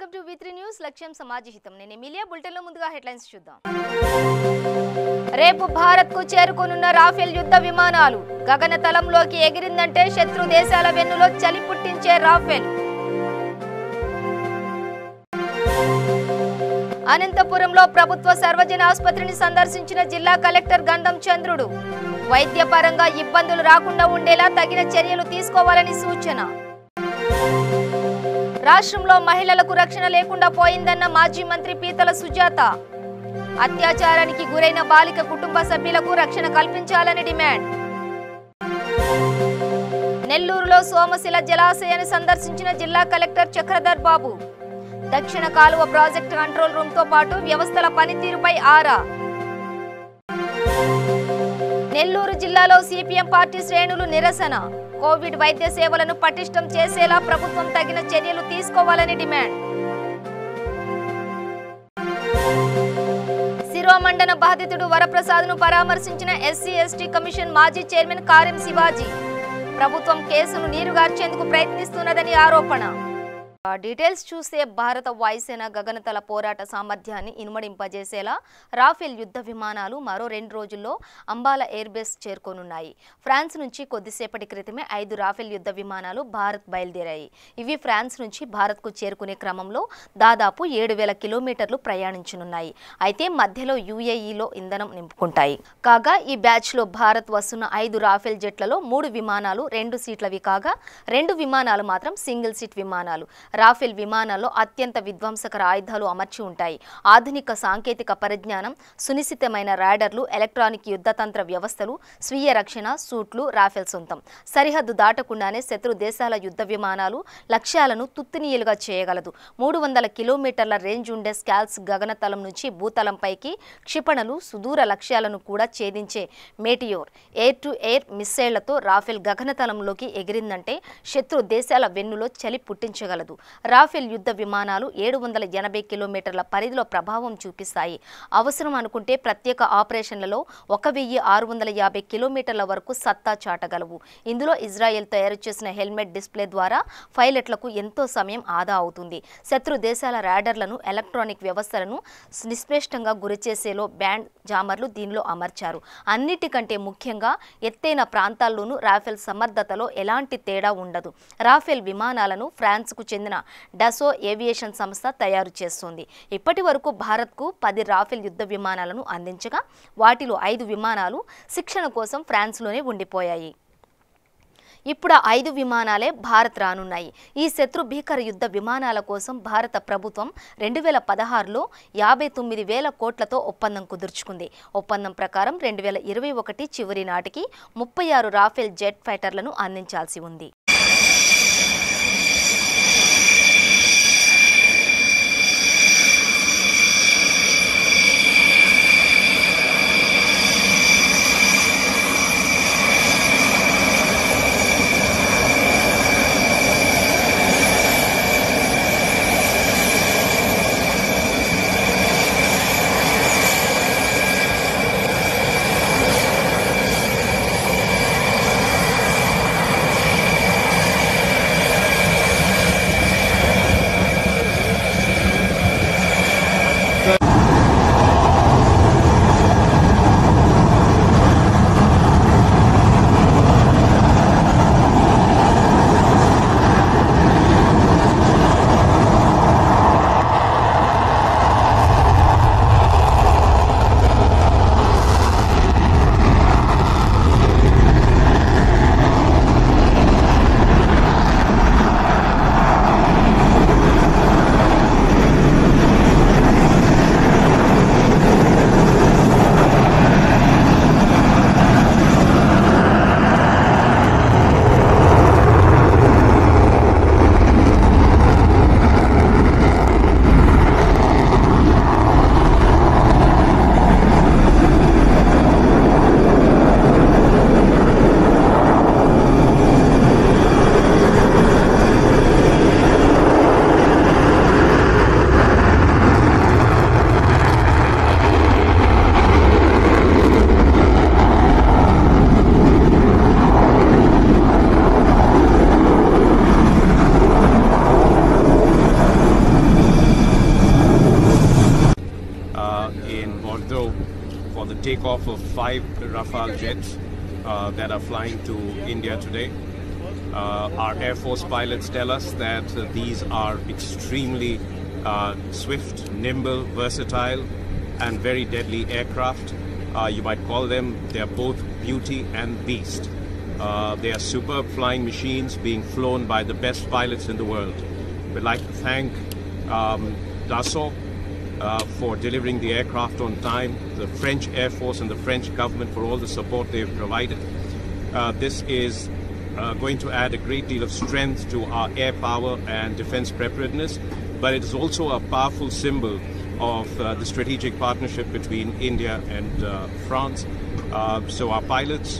Welcome to V3 news లక్ష్యం సమాజహితం. నేను Emilia. బులెటిన్లో ముందుగా హెడ్లైన్స్ చూద్దాం. రేపు భారత్కు చేరుకోనున్న రాఫెల్ యుద్ధ విమానాలు. గగనతలంలోకి ఎగిరిందంటే శత్రు దేశాల వెన్నులో చలి పుట్టించే రాఫెల్. అనంతపురంలో ప్రభుత్వ సర్వజన ఆసుపత్రిని సందర్శించిన జిల్లా కలెక్టర్ గంధం చంద్రుడు. వైద్యపరంగా ఇబ్బందులు రాకుండా ఉండేలా తగిన చర్యలు తీసుకోవాలని సూచన. రాష్ట్రంలో మహిళలకు రక్షణ లేకుండా పోయిందన్న మాజీ మంత్రి పీతల సుజాత. అత్యాచారానికి గురైన బాలిక కుటుంబ సభ్యులకు రక్షణ కల్పించాలని డిమాండ్. నెల్లూరులో సోమశిల జలాశయాన్ని సందర్శించిన జిల్లా కలెక్టర్ చక్రధర్ బాబు. దక్షిణ కాలువ ప్రాజెక్టు కంట్రోల్ రూమ్ తో పాటు వ్యవస్థల పనితీరుపై ఆరా. నెల్లూరు జిల్లాలో సిపిఎం పార్టీ శ్రేణులు నిరసన. కోవిడ్ వైద్య సేవలను పటిష్టం చేసేలా ప్రభుత్వం తగిన చర్యలు తీసుకోవాలని డిమాండ్. శిరోమండన బాధితుడు వరప్రసాద్ను పరామర్శించిన ఎస్సీ/ఎస్టీ కమిషన్ మాజీ చైర్మన్ కారెం శివాజీ. ప్రభుత్వం కేసును నీరుగార్చేందుకు ప్రయత్నిస్తున్నదని ఆరోపణ. డీటెయిల్స్ చూస్తే భారత వాయుసేన గగనతల పోరాట సామర్థ్యాన్ని ఇనుమడింపజేసేలా రాఫెల్ యుద్ధ విమానాలు మరో 2 రోజుల్లో అంబాలా ఎయిర్ బేస్ చేరుకోనున్నాయి. ఫ్రాన్స్ నుంచి కొద్దిసేపటి క్రితమే 5 రాఫెల్ యుద్ధ విమానాలు భారత్ బయలుదేరాయి. ఇవి ఫ్రాన్స్ నుంచి భారత్కు చేరుకునే క్రమంలో దాదాపు 7,000 కిలోమీటర్లు ప్రయాణించనున్నాయి. అయితే మధ్యలో యుఏఈలో ఇంధనం నింపుకుంటాయి. కాగా ఈ బ్యాచ్లో భారత్ వస్తున్న 5 రాఫెల్ జెట్లలో 3 విమానాలు 2 సీట్లవి కాగా 2 విమానాలు మాత్రం సింగిల్ సీట్ విమానాలు. రాఫెల్ విమానాల్లో అత్యంత విధ్వంసకర ఆయుధాలు అమర్చి ఉంటాయి. ఆధునిక సాంకేతిక పరిజ్ఞానం, సునిశ్చితమైన రాడార్లు, ఎలక్ట్రానిక్ యుద్ధతంత్ర వ్యవస్థలు, స్వీయ రక్షణ సూట్లు రాఫెల్ సొంతం. సరిహద్దు దాటకుండానే శత్రు దేశాల యుద్ధ విమానాలు లక్ష్యాలను తుత్తునీయులుగా చేయగలదు. 300 కిలోమీటర్ల రేంజ్ ఉండే స్కాల్స్ గగనతలం నుంచి భూతలంపైకి క్షిపణులు, సుదూర లక్ష్యాలను కూడా ఛేదించే మేటియోర్ ఎయిర్ టు ఎయిర్ మిస్సైళ్లతో రాఫెల్ గగనతలంలోకి ఎగిరిందంటే శత్రు దేశాల వెన్నులో చలి పుట్టించగలదు. రాఫెల్ యుద్ధ విమానాలు 780 కిలోమీటర్ల పరిధిలో ప్రభావం చూపిస్తాయి. అవసరం అనుకుంటే ప్రత్యేక ఆపరేషన్లలో 1650 కిలోమీటర్ల వరకు సత్తా చాటగలవు. ఇందులో ఇజ్రాయెల్ తయారు చేసిన హెల్మెట్ డిస్ప్లే ద్వారా పైలట్లకు ఎంతో సమయం ఆదా అవుతుంది. శత్రు దేశాల రాడార్లను, ఎలక్ట్రానిక్ వ్యవస్థలను నిష్పేష్టంగా గురిచేసేలో బ్యాండ్ జామర్లు దీనిలో అమర్చారు. అన్నిటికంటే ముఖ్యంగా ఎత్తైన ప్రాంతాల్లోనూ రాఫెల్ సమర్థతలో ఎలాంటి తేడా ఉండదు. రాఫెల్ విమానాలను ఫ్రాన్స్కు చెందిన డసో ఏవియేషన్ సంస్థ తయారు చేస్తుంది. ఇప్పటి వరకు భారత్కు 10 రాఫెల్ యుద్ధ విమానాలను అందించగా వాటిలో 5 విమానాలు శిక్షణ కోసం ఫ్రాన్స్లోనే ఉండిపోయాయి. ఇప్పుడు 5 విమానాలే భారత్ రానున్నాయి. ఈ శత్రు భీకర యుద్ధ విమానాల కోసం భారత ప్రభుత్వం 2016లో 59,000 కోట్లతో ఒప్పందం కుదుర్చుకుంది. ఒప్పందం ప్రకారం 2021 చివరి నాటికి 36 రాఫెల్ జెట్ ఫైటర్లను అందించాల్సి ఉంది. takeoff of 5 Rafale jets that are flying to India today. Our Air Force pilots tell us that these are extremely swift, nimble, versatile, and very deadly aircraft. You might call them, they are both beauty and beast. They are superb flying machines being flown by the best pilots in the world. We'd like to thank Dassault for delivering the aircraft on time, the French Air Force and the French government for all the support they've provided. This is going to add a great deal of strength to our air power and defense preparedness, but it is also a powerful symbol of the strategic partnership between India and France. So our pilots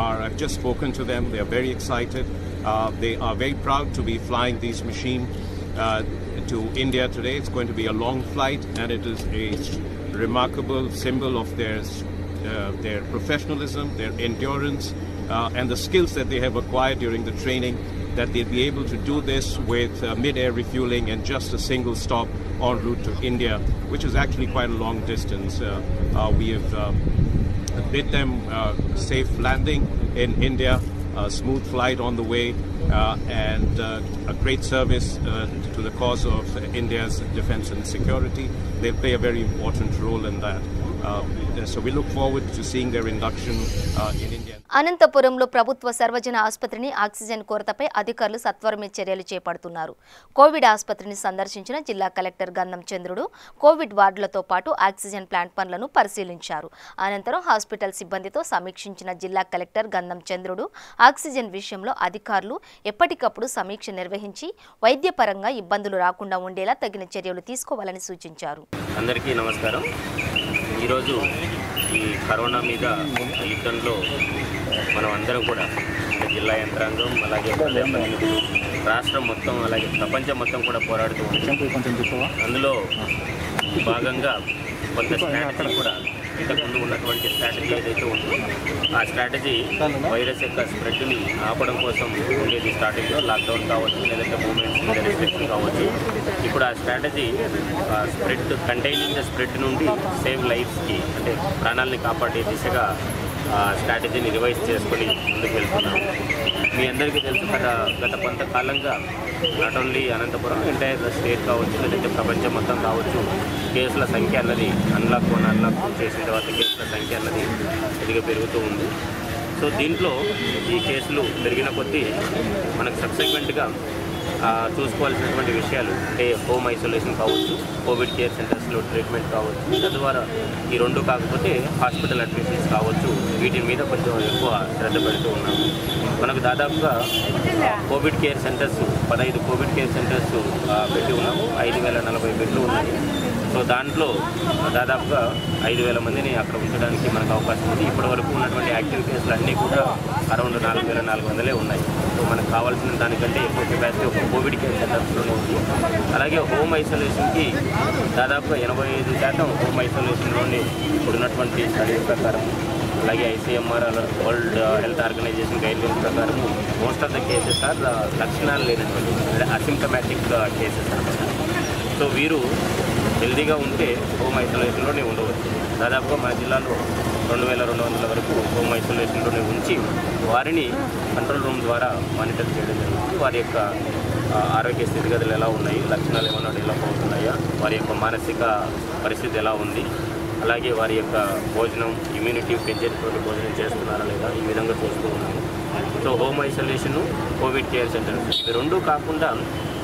I've just spoken to them, they are very excited. They are very proud to be flying these machines to India today. It's going to be a long flight, and it is a remarkable symbol of their professionalism, their endurance, and the skills that they have acquired during the training, that they'll be able to do this with mid-air refueling and just a single stop en route to India, which is actually quite a long distance. We have bid them safe landing in India, a smooth flight on the way, and a great service to the cause of India's defense and security. They play a very important role in that. So we look forward to seeing their induction in India. అనంతపురంలో ప్రభుత్వ సర్వజన ఆసుపత్రిని oxygen కొరతపై అధికారులు సత్వరమే చర్యలు చేపడుతున్నారు. Covid ఆసుపత్రిని సందర్శించిన జిల్లా కలెక్టర్ గంధం చంద్రుడు కోవిడ్ వార్డులతో పాటు ఆక్సిజన్ ప్లాంట్ పనులను పరిశీలించారు. అనంతరం హాస్పిటల్ సిబ్బందితో సమీక్షించిన జిల్లా కలెక్టర్ గంధం చంద్రుడు ఆక్సిజన్ విషయంలో అధికారులు ఎప్పటికప్పుడు సమీక్ష నిర్వహించి వైద్యపరంగా ఇబ్బందులు రాకుండా ఉండేలా తగిన చర్యలు తీసుకోవాలని సూచించారు. అందరికీ నమస్కారం. ఈరోజు ఈ కరోనా మీద యుద్ధంలో మనం అందరం కూడా జిల్లా యంత్రాంగం, అలాగే రాష్ట్రం మొత్తం, అలాగే ప్రపంచం మొత్తం కూడా పోరాడుతూ ఉంటుంది. అందులో భాగంగా కొంత స్ట్రాటజీ కూడా ఇంతకుముందు ఉన్నటువంటి స్ట్రాటజీ ఏదైతే ఉందో ఆ స్ట్రాటజీ వైరస్ యొక్క స్ప్రెడ్ని ఆపడం కోసం ఉండేది. స్టార్టింగ్లో లాక్డౌన్ కావచ్చు, లేదంటే మూమెంట్స్ మీద రెస్ట్రిక్షన్ కావచ్చు. ఇప్పుడు ఆ strategy spread, containing the spread నుండి సేవ్ లైఫ్స్కి, అంటే ప్రాణాలని కాపాడే దిశగా స్ట్రాటజీని రివైజ్ చేసుకొని ముందుకు వెళ్తున్నాము. మీ అందరికీ తెలుసు కదా, గత కొంతకాలంగా not only Anantapuram, entire state కావచ్చు, లేదంటే ప్రపంచం మొత్తం కావచ్చు, కేసుల సంఖ్య అన్నది అన్లాక్ చేసిన తర్వాత కేసుల సంఖ్య అన్నది కొద్దిగా పెరుగుతూ ఉంది. సో దీంట్లో ఈ కేసులు పెరిగిన కొద్దీ మనకు సబ్సిక్వెంట్గా చూసుకోవాల్సినటువంటి విషయాలు అంటే హోమ్ ఐసోలేషన్ కావచ్చు, కోవిడ్ కేర్ సెంటర్స్లో ట్రీట్మెంట్ కావచ్చు, తద్వారా ఈ రెండు కాకపోతే హాస్పిటల్ అడ్మిషన్స్ కావచ్చు, వీటి మీద కొంచెం ఎక్కువ శ్రద్ధ పెడుతూ ఉన్నాము. మనకు దాదాపుగా Covid care centres 15 Covid care centres పెట్టి ఉన్నాము. 5040 బెడ్లు ఉన్నాయి. సో దాంట్లో దాదాపుగా 5000 మందిని అక్కడ ఉంచడానికి మనకు అవకాశం ఉంది. ఇప్పటివరకు ఉన్నటువంటి యాక్టివ్ కేసులు అన్నీ కూడా అరౌండ్ 4400 ఉన్నాయి. సో మనకు కావాల్సిన దానికంటే ఎక్కువ కెపాసిటీ ఒక కోవిడ్ కేర్ సెంటర్స్లోనే ఉంది. అలాగే హోమ్ ఐసోలేషన్కి దాదాపుగా 85% హోమ్ ఐసోలేషన్లోని ఇప్పుడున్నటువంటి స్టడీస్ ప్రకారం, అలాగే ICMR world health organization guidelines ప్రకారం most of the cases are లక్షణాలు లేనటువంటి అసిమ్టమాటిక్ కేసెస్ అనమాట. సో వీరు హెల్దీగా ఉంటే హోమ్ ఐసోలేషన్లోనే ఉండవచ్చు. దాదాపుగా మా జిల్లాలో 2200 వరకు హోమ్ ఐసోలేషన్లోనే ఉంచి వారిని కంట్రోల్ రూమ్ ద్వారా మానిటర్ చేయడం జరుగుతుంది. వారి యొక్క ఆరోగ్య స్థితిగతులు ఎలా ఉన్నాయి, లక్షణాలు ఏమైనా డెవలప్ అవుతున్నాయా, వారి యొక్క మానసిక పరిస్థితి ఎలా ఉంది, అలాగే వారి యొక్క భోజనం, ఇమ్యూనిటీ పెంచేటువంటి భోజనం చేస్తున్నారా లేదా, ఈ విధంగా చూస్తూ ఉన్నాము. So home isolation, Covid care centres ఇవి రెండూ కాకుండా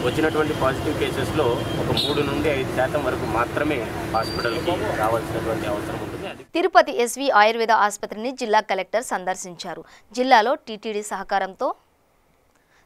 వచ్చినటువంటి పాజిటివ్ కేసెస్లో ఒక 3 నుండి 5% వరకు మాత్రమే హాస్పిటల్కి రావాల్సినటువంటి అవసరం ఉంటుంది. తిరుపతి ఎస్వి ఆయుర్వేద ఆసుపత్రిని జిల్లా కలెక్టర్ సందర్శించారు. జిల్లాలో టీటీడీ సహకారంతో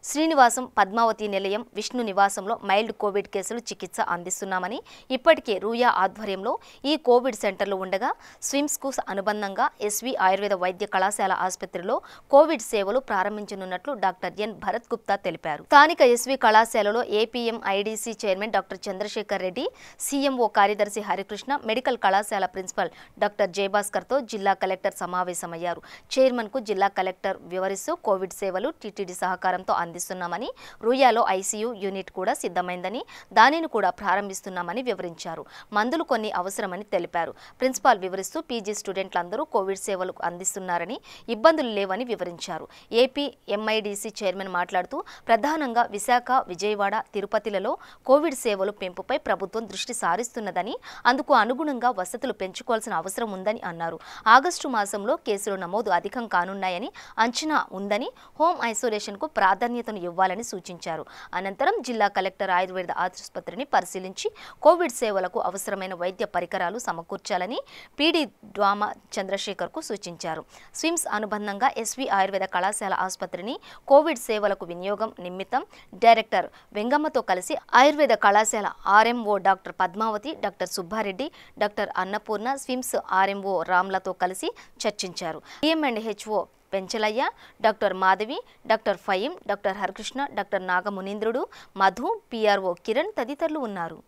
శ్రీనివాసం, పద్మావతి నిలయం, విష్ణు నివాసంలో మైల్డ్ కోవిడ్ కేసులు చికిత్స అందిస్తున్నామని, ఇప్పటికే రూయా ఆధ్వర్యంలో ఈ కోవిడ్ సెంటర్లు ఉండగా స్విమ్స్కు అనుబంధంగా ఎస్వి ఆయుర్వేద వైద్య కళాశాల ఆసుపత్రిలో కోవిడ్ సేవలు ప్రారంభించనున్నట్లు డాక్టర్ ఎన్ భరత్ గుప్తా తెలిపారు. స్థానిక ఎస్వి కళాశాలలో APM IDC chairman doctor Chandrasekhar Reddy, CMO కార్యదర్శి హరికృష్ణ, మెడికల్ కళాశాల ప్రిన్సిపల్ డాక్టర్ జయభాస్కర్తో జిల్లా కలెక్టర్ సమావేశమయ్యారు. చైర్మన్కు జిల్లా కలెక్టర్ వివరిస్తూ కోవిడ్ సేవలు టీటీడీ సహకారంతో అందిస్తున్నారు. అందిస్తున్నామని, రూయాలో ఐసీయూ యూనిట్ కూడా సిద్ధమైందని, దానిని కూడా ప్రారంభిస్తున్నామని వివరించారు. మందులు కొన్ని అవసరమని తెలిపారు. ప్రిన్సిపాల్ వివరిస్తూ పీజీ స్టూడెంట్లందరూ కోవిడ్ సేవలు అందిస్తున్నారని, ఇబ్బందులు లేవని వివరించారు. ఏపీ ఎంఐడీసీ చైర్మన్ మాట్లాడుతూ ప్రధానంగా విశాఖ, విజయవాడ, తిరుపతిలలో కోవిడ్ సేవలు పెంపుపై ప్రభుత్వం దృష్టి సారిస్తున్నదని, అందుకు అనుగుణంగా వసతులు పెంచుకోవాల్సిన అవసరం ఉందని అన్నారు. ఆగస్టు మాసంలో కేసులు నమోదు అధికం కానున్నాయని అంచనా ఉందని, హోమ్ ఐసోలేషన్కు ప్రాధాన్యతను ఇవ్వాలని సూచించారు. అనంతరం జిల్లా కలెక్టర్ ఆయుర్వేద ఆసుపత్రిని పరిశీలించి కోవిడ్ సేవలకు అవసరమైన వైద్య పరికరాలు సమకూర్చాలని పీడీ డ్వామా చంద్రశేఖర్కు సూచించారు. స్విమ్స్ అనుబంధంగా ఎస్వి ఆయుర్వేద కళాశాల ఆసుపత్రిని కోవిడ్ సేవలకు వినియోగం నిమిత్తం డైరెక్టర్ వెంగమ్మతో కలిసి ఆయుర్వేద కళాశాల RMO doctor Padmavathi, doctor Subbareddy, doctor Annapurna, SVIMS RMO రామ్లతో కలిసి చర్చించారు. DMHO Penchalaiah, doctor Madhavi, doctor Fayeem, doctor Harikrishna, doctor Nagamunindrudu, Madhu, PRO Kiran తదితరులు ఉన్నారు.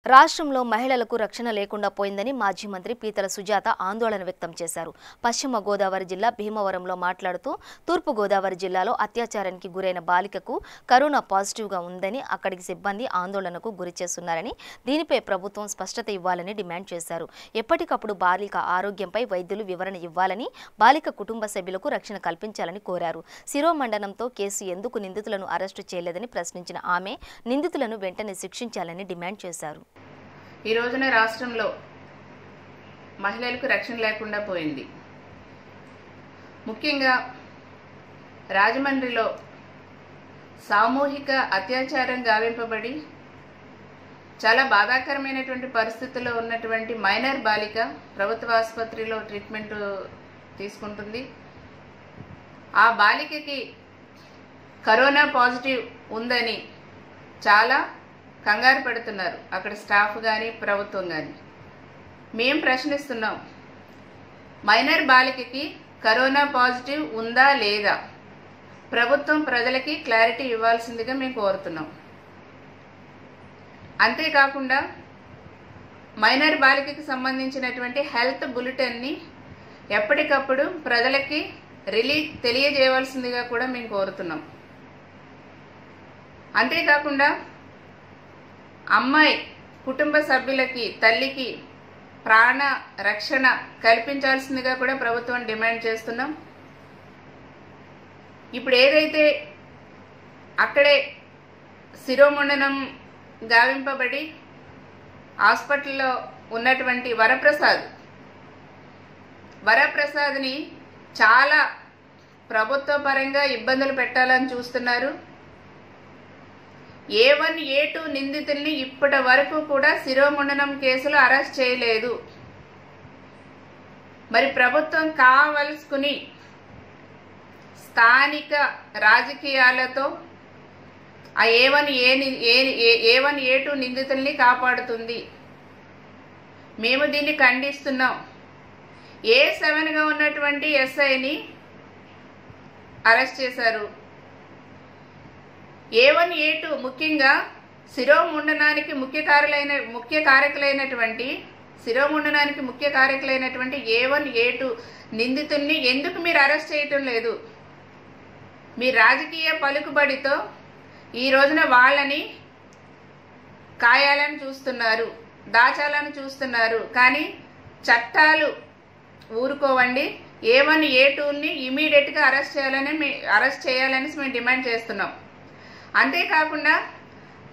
రాష్ట్రంలో మహిళలకు రక్షణ లేకుండా పోయిందని మాజీ మంత్రి పీతల సుజాత ఆందోళన వ్యక్తం చేశారు. పశ్చిమ గోదావరి జిల్లా భీమవరంలో మాట్లాడుతూ తూర్పు గోదావరి జిల్లాలో అత్యాచారానికి గురైన బాలికకు కరోనా పాజిటివ్గా ఉందని అక్కడికి సిబ్బంది ఆందోళనకు గురి చేస్తున్నారని, దీనిపై ప్రభుత్వం స్పష్టత ఇవ్వాలని డిమాండ్ చేశారు. ఎప్పటికప్పుడు బాలిక ఆరోగ్యంపై వైద్యులు వివరణ ఇవ్వాలని, బాలిక కుటుంబ సభ్యులకు రక్షణ కల్పించాలని కోరారు. శిరోమండనంతో కేసు ఎందుకు నిందితులను అరెస్టు చేయలేదని ప్రశ్నించిన ఆమె నిందితులను వెంటనే శిక్షించాలని డిమాండ్ చేశారు. ఈ రోజున రాష్ట్రంలో మహిళలకు రక్షణ లేకుండా పోయింది. ముఖ్యంగా రాజమండ్రిలో సామూహిక అత్యాచారం గావింపబడి చాలా బాధాకరమైనటువంటి పరిస్థితుల్లో ఉన్నటువంటి మైనర్ బాలిక ప్రభుత్వ ఆసుపత్రిలో ట్రీట్మెంట్ తీసుకుంటుంది. ఆ బాలికకి కరోనా పాజిటివ్ ఉందని చాలా కంగారు పడుతున్నారు అక్కడ స్టాఫ్ కానీ ప్రభుత్వం కానీ. మేం ప్రశ్నిస్తున్నాం, మైనర్ బాలికకి కరోనా పాజిటివ్ ఉందా లేదా ప్రభుత్వం ప్రజలకి క్లారిటీ ఇవ్వాల్సిందిగా మేము కోరుతున్నాం. అంతేకాకుండా మైనర్ బాలికకి సంబంధించినటువంటి హెల్త్ బులెటిన్ని ఎప్పటికప్పుడు ప్రజలకి తెలియజేయవలసిందిగా కూడా మేము కోరుతున్నాం. అంతేకాకుండా అమ్మాయి కుటుంబ సభ్యులకి, తల్లికి ప్రాణ రక్షణ కల్పించాల్సిందిగా కూడా ప్రభుత్వం డిమాండ్ చేస్తున్నాం. ఇప్పుడు ఏదైతే అక్కడే శిరోముండనం గావింపబడి హాస్పిటల్లో ఉన్నటువంటి వరప్రసాద్ని చాలా ప్రభుత్వ పరంగా ఇబ్బందులు పెట్టాలని చూస్తున్నారు. A1, A2 నిందితుల్ని ఇప్పటి వరకు కూడా శిరోముండనం కేసులో అరెస్ట్ చేయలేదు. మరి ప్రభుత్వం కావలసుకుని స్థానిక రాజకీయాలతో ఆ A1, A2 నిందితుల్ని కాపాడుతుంది. మేము దీన్ని ఖండిస్తున్నాం. A7గా ఉన్నటువంటి ఎస్ఐని అరెస్ట్ చేశారు. A1, A2 ముఖ్యంగా శిరోముండనానికి ముఖ్య కారకులైనటువంటి A1, A2 నిందితుల్ని ఎందుకు మీరు అరెస్ట్ చేయటం లేదు? మీ రాజకీయ పలుకుబడితో ఈ రోజున వాళ్ళని కాయాలని చూస్తున్నారు, దాచాలని చూస్తున్నారు. కానీ చట్టాలు ఊరుకోవండి. A1, A2ని ఇమీడియట్గా అరెస్ట్ చేయాలని మేము డిమాండ్ చేస్తున్నాం. అంతేకాకుండా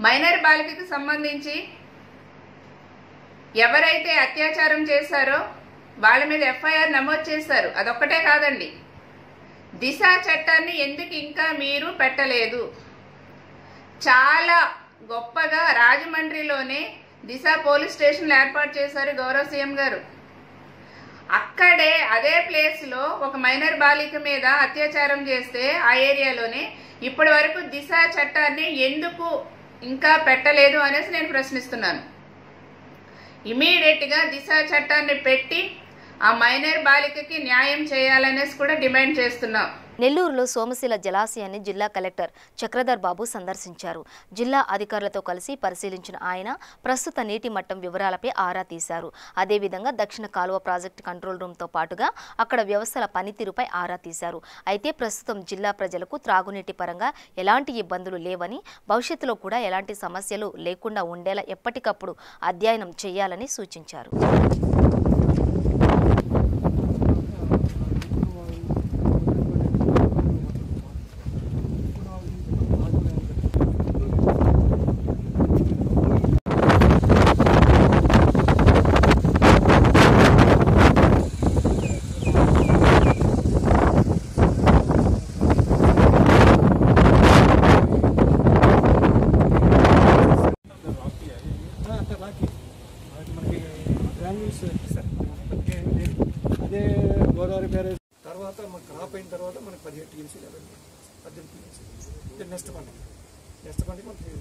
మైనర్ బాలికకు సంబంధించి ఎవరైతే అత్యాచారం చేశారో వాళ్ళ మీద FIR నమోదు చేశారు. అదొక్కటే కాదండి, దిశ చట్టాన్ని ఎందుకు ఇంకా మీరు పెట్టలేదు? చాలా గొప్పగా రాజమండ్రిలోనే దిశ పోలీస్ స్టేషన్లు ఏర్పాటు చేశారు గౌరవ సీఎం గారు. అక్కడే అదే ప్లేస్లో ఒక మైనర్ బాలిక మీద అత్యాచారం చేస్తే ఆ ఏరియాలోనే ఇప్పటి వరకు దిశ చట్టాన్ని ఎందుకు ఇంకా పెట్టలేదు అనేసి నేను ప్రశ్నిస్తున్నాను. ఇమీడియట్గా దిశ చట్టాన్ని పెట్టి ఆ మైనర్ బాలికకి న్యాయం చేయాలనేసి కూడా డిమాండ్ చేస్తున్నాం. నెల్లూరులో సోమశిల జలాశయాన్ని జిల్లా కలెక్టర్ చక్రధర్ బాబు సందర్శించారు. జిల్లా అధికారులతో కలిసి పరిశీలించిన ఆయన ప్రస్తుత నీటి మట్టం వివరాలపై ఆరా తీశారు. అదేవిధంగా దక్షిణ కాలువ ప్రాజెక్టు కంట్రోల్ రూమ్తో పాటుగా అక్కడ వ్యవస్థల పనితీరుపై ఆరా తీశారు. అయితే ప్రస్తుతం జిల్లా ప్రజలకు త్రాగునీటి పరంగా ఎలాంటి ఇబ్బందులు లేవని, భవిష్యత్తులో కూడా ఎలాంటి సమస్యలు లేకుండా ఉండేలా ఎప్పటికప్పుడు అధ్యయనం చేయాలని సూచించారు. అదే గోదావరి బ్యారేజ్ తర్వాత మనకు క్రాప్ అయిన తర్వాత మనకి 17 టీఎంసీ 18 టీఎంసీ నెక్స్ట్ పండుగ మనకి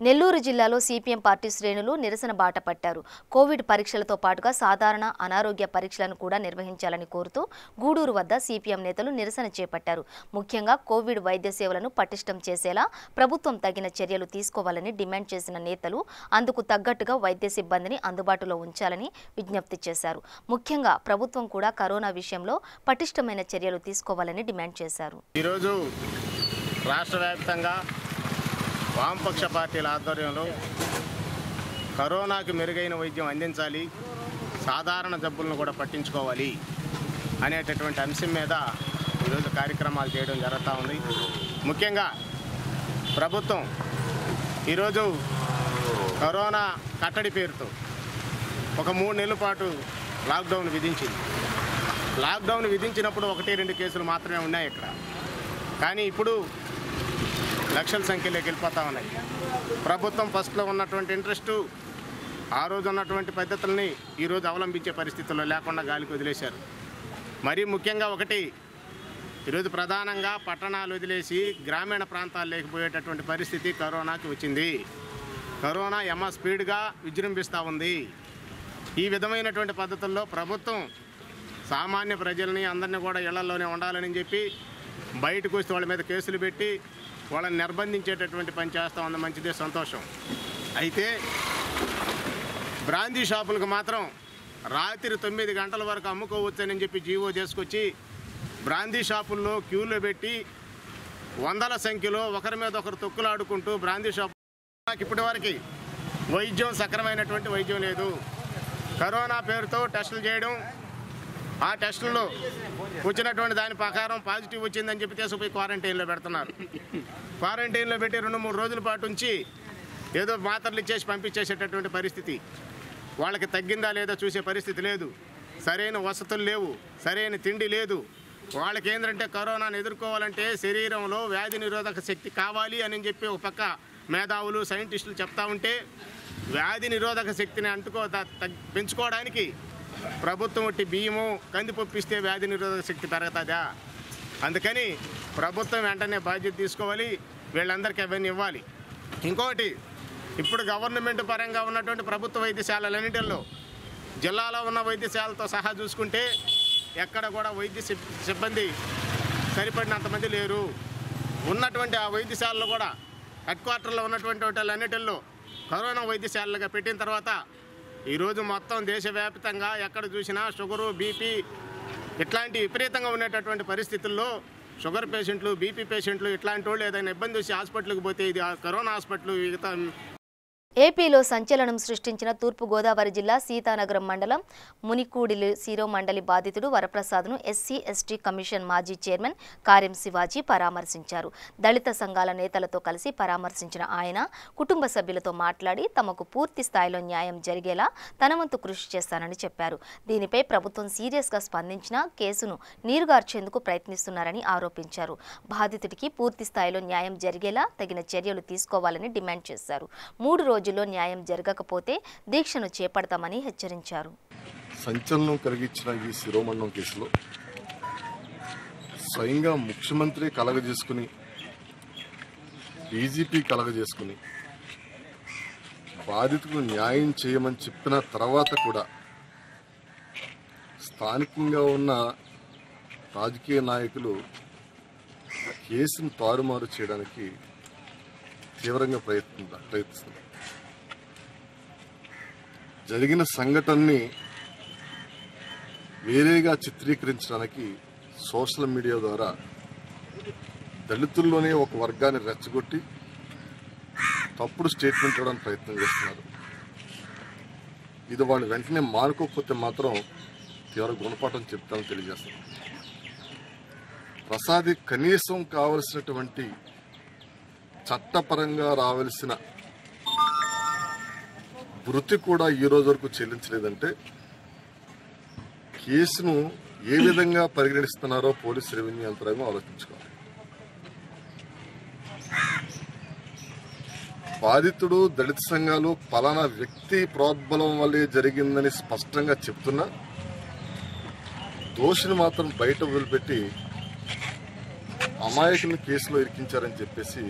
నెల్లూరు జిల్లాలో సిపిఎం పార్టీ శ్రేణులు నిరసన బాట పట్టారు. కోవిడ్ పరీక్షలతో పాటుగా సాధారణ అనారోగ్య పరీక్షలను కూడా నిర్వహించాలని కోరుతూ గూడూరు వద్ద సిపిఎం నేతలు నిరసన చేపట్టారు. ముఖ్యంగా కోవిడ్ వైద్య సేవలను పటిష్టం చేసేలా ప్రభుత్వం తగిన చర్యలు తీసుకోవాలని డిమాండ్ చేసిన నేతలు అందుకు తగ్గట్టుగా వైద్య సిబ్బందిని అందుబాటులో ఉంచాలని విజ్ఞప్తి చేశారు. ముఖ్యంగా ప్రభుత్వం కూడా కరోనా విషయంలో పటిష్టమైన చర్యలు తీసుకోవాలని డిమాండ్ చేశారు. ఈరోజు రాష్ట్ర వ్యాప్తంగా వామపక్ష పార్టీల ఆధ్వర్యంలో కరోనాకు మెరుగైన వైద్యం అందించాలి, సాధారణ జబ్బులను కూడా పట్టించుకోవాలి అనేటటువంటి అంశం మీద ఈరోజు కార్యక్రమాలు చేయడం జరుగుతూ ఉంది. ముఖ్యంగా ప్రభుత్వం ఈరోజు కరోనా కట్టడి పేరుతో ఒక 3 నెలల పాటు లాక్డౌన్ విధించింది. లాక్డౌన్ విధించినప్పుడు 1-2 కేసులు మాత్రమే ఉన్నాయి ఇక్కడ. కానీ ఇప్పుడు లక్షల సంఖ్యలోకి వెళ్ళిపోతూ ఉన్నాయి. ప్రభుత్వం ఫస్ట్లో ఉన్నటువంటి ఇంట్రెస్టు, ఆ రోజు ఉన్నటువంటి పద్ధతుల్ని ఈరోజు అవలంబించే పరిస్థితుల్లో లేకుండా గాలికి వదిలేశారు. మరీ ముఖ్యంగా ఒకటి, ఈరోజు ప్రధానంగా పట్టణాలు వదిలేసి గ్రామీణ ప్రాంతాలు లేకపోయేటటువంటి పరిస్థితి కరోనాకి వచ్చింది. కరోనా స్పీడ్గా విజృంభిస్తూ ఉంది. ఈ విధమైనటువంటి పద్ధతుల్లో ప్రభుత్వం సామాన్య ప్రజల్ని అందరినీ కూడా ఇళ్లలోనే ఉండాలని చెప్పి బయటకు వస్తే వాళ్ళ మీద కేసులు పెట్టి వాళ్ళని నిర్బంధించేటటువంటి పని చేస్తూ ఉంది. మంచిదే, సంతోషం. అయితే బ్రాందీ షాపులకు మాత్రం రాత్రి 9 గంటల వరకు అమ్ముకోవచ్చని చెప్పి జీవో తీసుకొచ్చి బ్రాందీ షాపుల్లో క్యూలో పెట్టి వందల సంఖ్యలో ఒకరి మీద ఒకరు తొక్కులాడుకుంటూ బ్రాందీ షాపు ఇప్పటివరకు వైద్యం సక్రమైనటువంటి వైద్యం లేదు. కరోనా పేరుతో టెస్టులు చేయడం, ఆ టెస్టుల్లో వచ్చినటువంటి దాని ప్రకారం పాజిటివ్ వచ్చిందని చెప్పి తీసుకుపోయి క్వారంటైన్లో పెడుతున్నారు. క్వారంటైన్లో పెట్టి 2-3 రోజుల పాటు ఉంచి ఏదో మాత్రలు ఇచ్చేసి పంపించేసేటటువంటి పరిస్థితి. వాళ్ళకి తగ్గిందా లేదా చూసే పరిస్థితి లేదు. సరైన వసతులు లేవు, సరైన తిండి లేదు. వాళ్ళకి ఏంటంటే కరోనాను ఎదుర్కోవాలంటే శరీరంలో వ్యాధి నిరోధక శక్తి కావాలి అని చెప్పి ఒక పక్క మేధావులు సైంటిస్టులు చెప్తా ఉంటే, వ్యాధి నిరోధక శక్తిని పెంచుకోవడానికి ప్రభుత్వం ఒకటి బియ్యము కందిపప్పు ఇస్తే వ్యాధి నిరోధక శక్తి పెరుగుతుందా? అందుకని ప్రభుత్వం వెంటనే బాధ్యత తీసుకోవాలి, వీళ్ళందరికీ అవన్నీ ఇవ్వాలి. ఇంకొకటి, ఇప్పుడు గవర్నమెంట్ పరంగా ఉన్నటువంటి ప్రభుత్వ వైద్యశాలలన్నింటిలో జిల్లాలో ఉన్న వైద్యశాలతో సహా చూసుకుంటే ఎక్కడ కూడా వైద్య సిబ్బంది సరిపడినంతమంది లేరు. ఉన్నటువంటి ఆ వైద్యశాలలో కూడా హెడ్ క్వార్టర్లో ఉన్నటువంటి వాటన్నిటిల్లో కరోనా వైద్యశాలలుగా పెట్టిన తర్వాత ఈరోజు మొత్తం దేశవ్యాప్తంగా ఎక్కడ చూసినా షుగరు, బీపీ ఇట్లాంటి విపరీతంగా ఉండేటటువంటి పరిస్థితుల్లో షుగర్ పేషెంట్లు, బీపీ పేషెంట్లు ఇట్లాంటి వాళ్ళు ఏదైనా ఇబ్బంది వచ్చి హాస్పిటల్కి పోతే ఇది కరోనా హాస్పిటల్ మిగతా ఏపీలో సంచలనం సృష్టించిన తూర్పుగోదావరి జిల్లా సీతానగరం మండలం మునికూడిలి శిరో మండలి బాధితుడు వరప్రసాద్ను ఎస్సీ ఎస్టీ కమిషన్ మాజీ చైర్మన్ కార్యం శివాజీ పరామర్శించారు. దళిత సంఘాల నేతలతో కలిసి పరామర్శించిన ఆయన కుటుంబ సభ్యులతో మాట్లాడి తమకు పూర్తి స్థాయిలో న్యాయం జరిగేలా తన వంతు కృషి చేస్తానని చెప్పారు. దీనిపై ప్రభుత్వం సీరియస్గా స్పందించినా కేసును నీరుగార్చేందుకు ప్రయత్నిస్తున్నారని ఆరోపించారు. బాధితుడికి పూర్తి స్థాయిలో న్యాయం జరిగేలా తగిన చర్యలు తీసుకోవాలని డిమాండ్ చేశారు. 3 రోజుల్లో న్యాయం జరగకపోతే దీక్షను చేపడతామని హెచ్చరించారు. సంచలనం కలిగించిన ఈ శిరోమండలం కేసులో స్వయంగా ముఖ్యమంత్రి కలగజేసుకుని, డీజీపీ కలగజేసుకుని బాధితులకు న్యాయం చేయమని చెప్పిన తర్వాత కూడా స్థానికంగా ఉన్న రాజకీయ నాయకులు కేసును తారుమారు చేయడానికి తీవ్రంగా ప్రయత్నిస్తున్నారు. జరిగిన సంఘటనని వేరేగా చిత్రీకరించడానికి సోషల్ మీడియా ద్వారా దళితుల్లోనే ఒక వర్గాన్ని రెచ్చగొట్టి తప్పుడు స్టేట్మెంట్ ఇవ్వడానికి ప్రయత్నం చేస్తున్నారు. ఇది వాళ్ళు వెంటనే మానుకోకపోతే మాత్రం తీవ్ర గుణపాఠం చెప్తామని తెలియజేస్తున్నారు. ప్రసాద్ కనీసం కావలసినటువంటి చట్టపరంగా రావాల్సిన వృత్తి కూడా ఈ రోజు వరకు చెల్లించలేదంటే కేసును ఏ విధంగా పరిగణిస్తున్నారో పోలీసు రెవెన్యూ యంత్రాంగం ఆలోచించుకోవాలి. బాధితుడు దళిత సంఘాలు పలానా వ్యక్తి ప్రోద్బలం వల్లే జరిగిందని స్పష్టంగా చెప్తున్నా దోషిని మాత్రం బయట వదిలిపెట్టి అమాయకులను కేసులో ఇరికించారని చెప్పేసి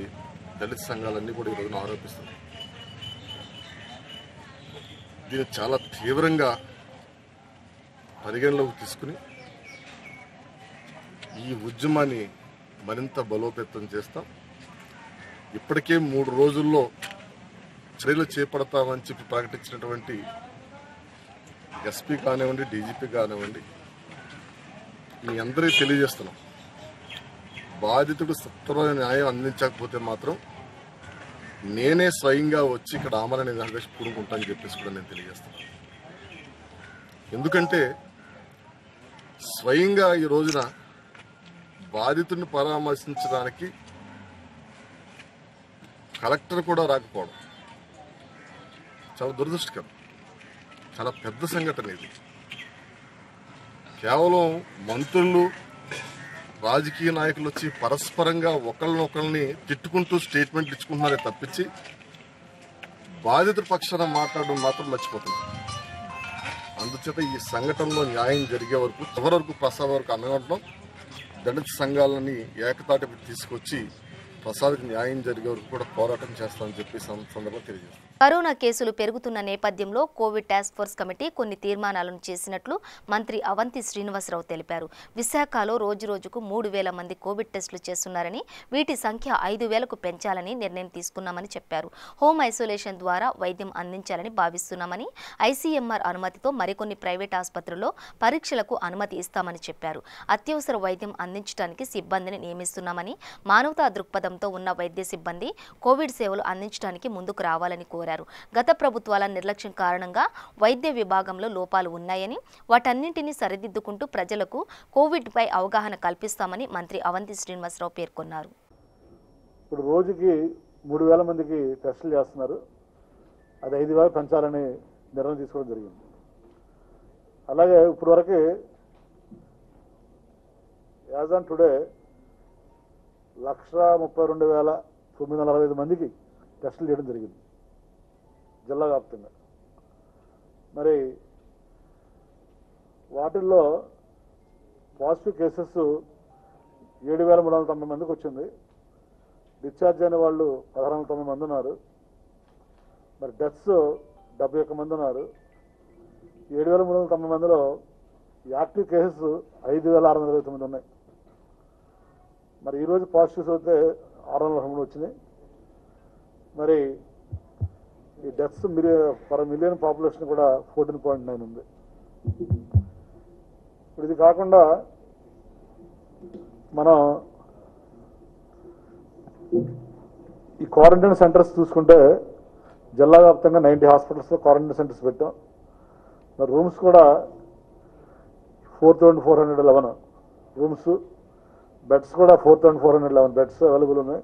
దళిత సంఘాలన్నీ కూడా ఈ రోజున ఆరోపిస్తున్నాయి. దీన్ని చాలా తీవ్రంగా పరిగణలోకి తీసుకుని ఈ ఉద్యమాన్ని మరింత బలోపేతం చేస్తాం. ఇప్పటికే 3 రోజుల్లో చర్యలు చేపడతామని చెప్పి ప్రకటించినటువంటి ఎస్పీ కానివ్వండి, డీజీపీ కానివ్వండి, మీ అందరికీ తెలియజేస్తున్నాం. బాధితుడు సత్వరమైన న్యాయం అందించకపోతే మాత్రం నేనే స్వయంగా వచ్చి ఇక్కడ ఆమరణ నిరాహార పూనుకుంటానని చెప్పేసి కూడా నేను తెలియజేస్తాను. ఎందుకంటే స్వయంగా ఈ రోజున బాధితుడిని పరామర్శించడానికి కలెక్టర్ కూడా రాకపోవడం చాలా దురదృష్టకరం. చాలా పెద్ద సంఘటన ఇది. కేవలం మంత్రులు, రాజకీయ నాయకులు వచ్చి పరస్పరంగా ఒకరినొకరిని తిట్టుకుంటూ స్టేట్మెంట్లు ఇచ్చుకుంటున్నారే తప్పించి బాధితుల పక్షాన మాట్లాడడం మాత్రం మర్చిపోతున్నారు. అందుచేత ఈ సంఘటనలో న్యాయం జరిగే వరకు చివరి వరకు ప్రసాద్ వరకు అనగొట్టడం, దళిత సంఘాలని ఏకతాటిపై తీసుకొచ్చి ప్రసాద్కి న్యాయం జరిగే వరకు కూడా పోరాటం చేస్తామని చెప్పి సందర్భంగా తెలియజేస్తాం. కరోనా కేసులు పెరుగుతున్న నేపథ్యంలో కోవిడ్ టాస్క్ ఫోర్స్ కమిటీ కొన్ని తీర్మానాలను చేసినట్లు మంత్రి అవంతి శ్రీనివాసరావు తెలిపారు. విశాఖలో రోజురోజుకు 3,000 మంది కోవిడ్ టెస్టులు చేస్తున్నారని, వీటి సంఖ్య 5,000కు పెంచాలని నిర్ణయం తీసుకున్నామని చెప్పారు. హోమ్ ఐసోలేషన్ ద్వారా వైద్యం అందించాలని భావిస్తున్నామని, ఐసీఎంఆర్ అనుమతితో మరికొన్ని ప్రైవేట్ ఆసుపత్రుల్లో పరీక్షలకు అనుమతి ఇస్తామని చెప్పారు. అత్యవసర వైద్యం అందించడానికి సిబ్బందిని నియమిస్తున్నామని, మానవతా దృక్పథంతో ఉన్న వైద్య సిబ్బంది కోవిడ్ సేవలు అందించడానికి ముందుకు రావాలని కోరారు. గత ప్రభుత్వాల నిర్లక్ష్యం కారణంగా వైద్య విభాగంలో లోపాలు ఉన్నాయని, వాటన్నింటినీ సరిదిద్దుకుంటూ ప్రజలకు కోవిడ్ పై అవగాహన కల్పిస్తామని మంత్రి అవంతి శ్రీనివాసరావు పేర్కొన్నారు. ఇప్పుడు రోజుకి 3,000 మందికి టెస్టులు చేస్తున్నారు. అది 5,000 పెంచాలని నిర్ణయం తీసుకోవడం జరిగింది. అలాగే ఇప్పుడు వరకు యాజ్ ఆన్ టుడే 132,965 మందికి టెస్టులు చేయడం జరిగింది జిల్లా వ్యాప్తంగా. మరి వాటిల్లో పాజిటివ్ కేసెస్ 7,390 మందికి వచ్చింది. డిశ్చార్జ్ అయిన వాళ్ళు 1,690 మంది ఉన్నారు. మరి డెత్స్ 71 మంది ఉన్నారు. 7,390 మందిలో యాక్టివ్ కేసెస్ 5,629 ఉన్నాయి. మరి ఈరోజు పాజిటివ్స్ అయితే 603 వచ్చినాయి. మరి ఈ డెత్స్ పర్ మిలియన్ పాపులేషన్ కూడా 14.9 ఉంది. ఇప్పుడు ఇది కాకుండా మనం ఈ క్వారంటైన్ సెంటర్స్ చూసుకుంటే జిల్లా వ్యాప్తంగా 90 హాస్పిటల్స్లో క్వారంటైన్ సెంటర్స్ పెట్టాం. మరి రూమ్స్ కూడా 4,411 రూమ్స్, బెడ్స్ కూడా 4,411 బెడ్స్ అవైలబుల్ ఉన్నాయి.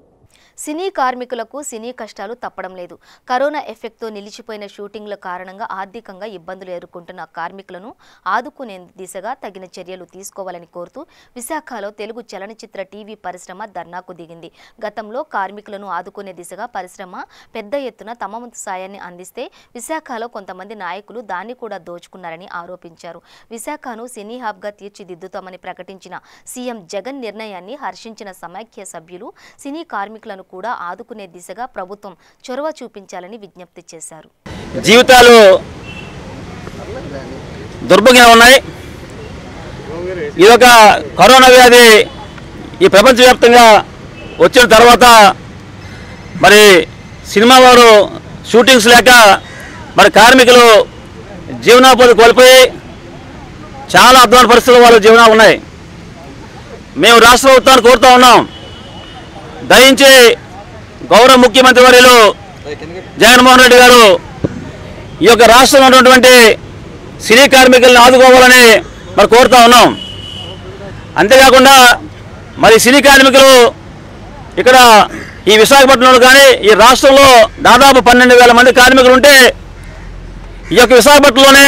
సినీ కార్మికులకు సినీ కష్టాలు తప్పడం లేదు. కరోనా ఎఫెక్ట్తో నిలిచిపోయిన షూటింగ్ల కారణంగా ఆర్థికంగా ఇబ్బందులు ఎదుర్కొంటున్న కార్మికులను ఆదుకునే దిశగా తగిన చర్యలు తీసుకోవాలని కోరుతూ విశాఖలో తెలుగు చలనచిత్ర టీవీ పరిశ్రమ ధర్నాకు దిగింది. గతంలో కార్మికులను ఆదుకునే దిశగా పరిశ్రమ పెద్ద ఎత్తున తమ వంతు సాయాన్ని అందిస్తే విశాఖలో కొంతమంది నాయకులు దాన్ని కూడా దోచుకున్నారని ఆరోపించారు. విశాఖను సినీ హబ్గా తీర్చిదిద్దుతామని ప్రకటించిన సీఎం జగన్ నిర్ణయాన్ని హర్షించిన సమైక్య సభ్యులు సినీ కార్మికులను కూడా ఆదుకునే దిశగా ప్రభుత్వం చొరవ చూపించాలని విజ్ఞప్తి చేశారు. జీవితాలు దుర్భంగా ఉన్నాయి. ఇదొక కరోనా వ్యాధి ఈ ప్రపంచవ్యాప్తంగా వచ్చిన తర్వాత మరి సినిమా వారు షూటింగ్స్ లేక మరి కార్మికులు జీవనోపాధి కోల్పోయి చాలా అధ్వాన పరిస్థితులు వాళ్ళ జీవనాలు ఉన్నాయి. మేము రాష్ట్ర ప్రభుత్వాన్ని కోరుతూ ఉన్నాం, దయించి గౌరవ ముఖ్యమంత్రి వర్యులు జగన్మోహన్ రెడ్డి గారు ఈ యొక్క రాష్ట్రంలో ఉన్నటువంటి సినీ కార్మికులను ఆదుకోవాలని మరి కోరుతూ ఉన్నాం. అంతేకాకుండా మరి సినీ కార్మికులు ఇక్కడ ఈ విశాఖపట్నంలో కానీ ఈ రాష్ట్రంలో దాదాపు 12,000 మంది కార్మికులు ఉంటే ఈ యొక్క విశాఖపట్నంలోనే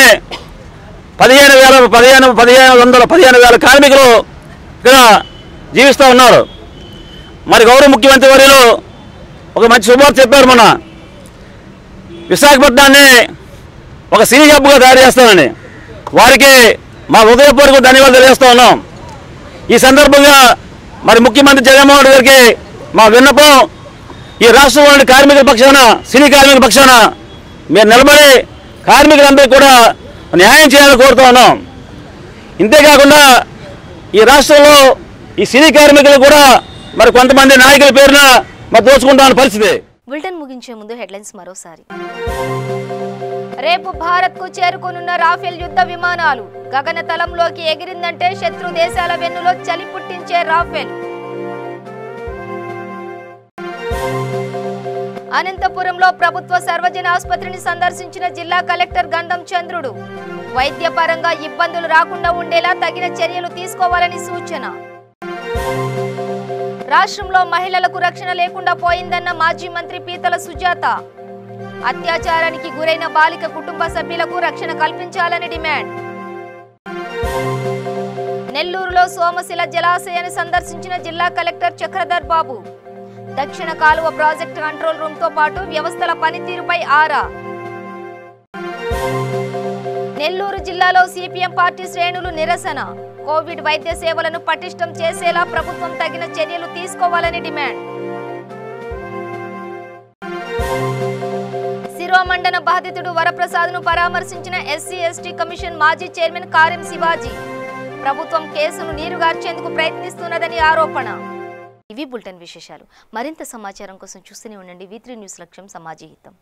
15,000 కార్మికులు ఇక్కడ జీవిస్తూ ఉన్నారు. మరి గౌరవ ముఖ్యమంత్రి వర్యులు ఒక మంచి శుభవార్త చెప్పారు, మొన్న విశాఖపట్నాన్ని ఒక సినీ హబ్గా తయారు చేస్తామని. వారికి మా హృదయపూర్వక ధన్యవాదాలు తెలియజేస్తూ ఉన్నాం. ఈ సందర్భంగా మరి ముఖ్యమంత్రి జగన్మోహన్ రెడ్డి గారికి మా విన్నపం, ఈ రాష్ట్రంలోని కార్మికుల పక్షాన సినీ కార్మికుల పక్షాన మీరు నిలబడి కార్మికులందరికీ కూడా న్యాయం చేయాలని కోరుతూ ఉన్నాం. ఇంతేకాకుండా ఈ రాష్ట్రంలో ఈ సినీ కార్మికులు కూడా మరి కొంతమంది నాయకుల పేరున మరి దోచుకుంటామన్న పరిస్థితి. బులెటిన్ ముగించే ముందు హెడ్లైన్స్ మరోసారి. రేపు భారత్ కు చేరుకోనున్న రాఫెల్ యుద్ధ విమానాలు, గగనతలంలోకి ఎగిరిందంటే శత్రు దేశాల వెన్నులో చలి పుట్టించే రాఫెల్. అనంతపురంలో ప్రభుత్వ సర్వజన ఆసుపత్రిని సందర్శించిన జిల్లా కలెక్టర్ గంధం చంద్రుడు. వైద్యపరంగా ఇబ్బందులు రాకుండా ఉండేలా తగిన చర్యలు తీసుకోవాలని సూచన. రాష్ట్రంలో మహిళలకు రక్షణ లేకుండా పోయిందన్న మాజీ మంత్రి పీతల సుజాత. అత్యాచారానికి గురైన బాలిక కుటుంబ సభ్యులకు రక్షణ కల్పించాలని డిమాండ్. నెల్లూరులో సోమశిల జలాశయాన్ని సందర్శించిన జిల్లా కలెక్టర్ చక్రధర్ బాబు. దక్షిణ కాలువ ప్రాజెక్టు కంట్రోల్ రూమ్ తో పాటు వ్యవస్థల పనితీరుపై ఆరా. నెల్లూరు జిల్లాలో సిపిఎం పార్టీ శ్రేణులు నిరసన. కోవిడ్ వైద్య సేవలను పటిష్టం చేసేలా ప్రభుత్వం తగిన చర్యలు తీసుకోవాలని డిమాండ్. శిరోమండన బాధితుడు వరప్రసాద్ను పరామర్శించిన ఎస్సీ/ఎస్టీ కమిషన్ మాజీ చైర్మన్ కారెం శివాజీ. ప్రభుత్వం కేసును నీరుగార్చేందుకు ప్రయత్నిస్తున్నదని ఆరోపణ. ఇవి బులెటిన్ విశేషాలు. మరింత సమాచారం కోసం చూస్తూనే ఉండండి V3 న్యూస్ లక్ష్యం సమాజ హితం.